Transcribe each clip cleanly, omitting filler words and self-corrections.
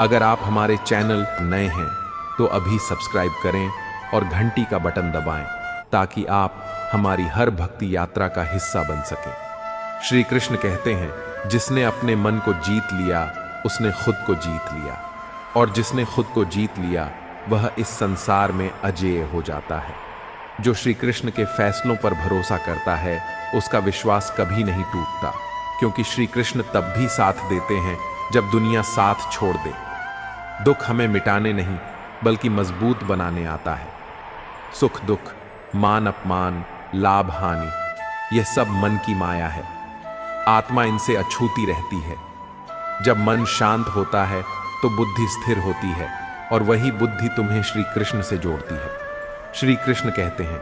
अगर आप हमारे चैनल नए हैं तो अभी सब्सक्राइब करें और घंटी का बटन दबाएं ताकि आप हमारी हर भक्ति यात्रा का हिस्सा बन सकें। श्री कृष्ण कहते हैं, जिसने अपने मन को जीत लिया उसने खुद को जीत लिया, और जिसने खुद को जीत लिया वह इस संसार में अजेय हो जाता है। जो श्री कृष्ण के फैसलों पर भरोसा करता है उसका विश्वास कभी नहीं टूटता, क्योंकि श्री कृष्ण तब भी साथ देते हैं जब दुनिया साथ छोड़ दे। दुख हमें मिटाने नहीं बल्कि मजबूत बनाने आता है। सुख दुख, मान अपमान, लाभ हानि, यह सब मन की माया है। आत्मा इनसे अछूती रहती है। जब मन शांत होता है तो बुद्धि स्थिर होती है, और वही बुद्धि तुम्हें श्री कृष्ण से जोड़ती है। श्री कृष्ण कहते हैं,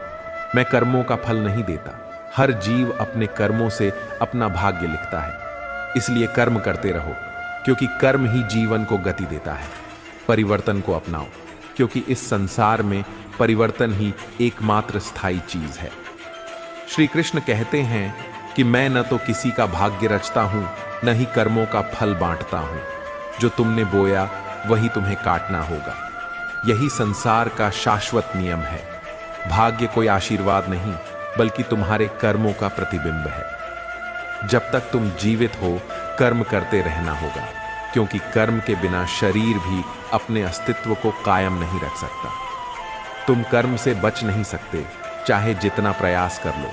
मैं कर्मों का फल नहीं देता। हर जीव अपने कर्मों से अपना भाग्य लिखता है। इसलिए कर्म करते रहो, क्योंकि कर्म ही जीवन को गति देता है। परिवर्तन को अपनाओ, क्योंकि इस संसार में परिवर्तन ही एकमात्र स्थायी चीज है। श्री कृष्ण कहते हैं कि मैं न तो किसी का भाग्य रचता हूं, न ही कर्मों का फल बांटता हूं। जो तुमने बोया वही तुम्हें काटना होगा। यही संसार का शाश्वत नियम है। भाग्य कोई आशीर्वाद नहीं बल्कि तुम्हारे कर्मों का प्रतिबिंब है। जब तक तुम जीवित हो कर्म करते रहना होगा, क्योंकि कर्म के बिना शरीर भी अपने अस्तित्व को कायम नहीं रख सकता। तुम कर्म से बच नहीं सकते, चाहे जितना प्रयास कर लो।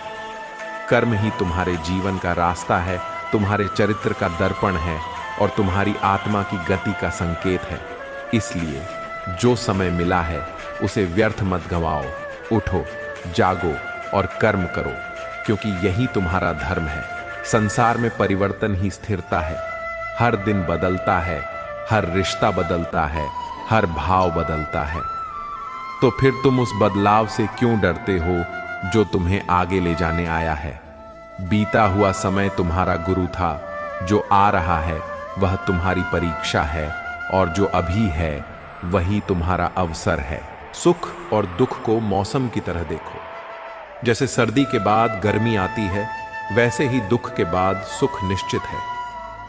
कर्म ही तुम्हारे जीवन का रास्ता है, तुम्हारे चरित्र का दर्पण है और तुम्हारी आत्मा की गति का संकेत है। इसलिए जो समय मिला है उसे व्यर्थ मत गंवाओ। उठो, जागो और कर्म करो, क्योंकि यही तुम्हारा धर्म है। संसार में परिवर्तन ही स्थिरता है। हर दिन बदलता है, हर रिश्ता बदलता है, हर भाव बदलता है। तो फिर तुम उस बदलाव से क्यों डरते हो जो तुम्हें आगे ले जाने आया है? बीता हुआ समय तुम्हारा गुरु था, जो आ रहा है वह तुम्हारी परीक्षा है, और जो अभी है वही तुम्हारा अवसर है। सुख और दुख को मौसम की तरह देखो। जैसे सर्दी के बाद गर्मी आती है, वैसे ही दुख के बाद सुख निश्चित है।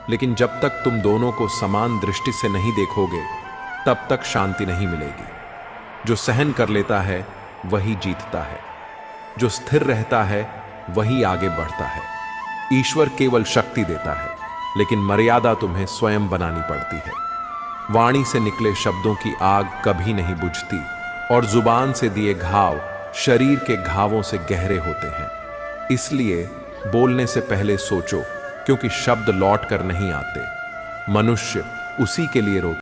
लेकिन जब तक तुम दोनों को समान दृष्टि से नहीं देखोगे तब तक शांति नहीं मिलेगी। जो सहन कर लेता है वही जीतता है। जो स्थिर रहता है वही आगे बढ़ता है। ईश्वर केवल शक्ति देता है, लेकिन मर्यादा तुम्हें स्वयं बनानी पड़ती है। वाणी से निकले शब्दों की आग कभी नहीं बुझती, और जुबान से दिए घाव शरीर के घावों से गहरे होते हैं। इसलिए बोलने से पहले सोचो, क्योंकि शब्द लौट कर नहीं आते। मनुष्य उसी के लिए रोता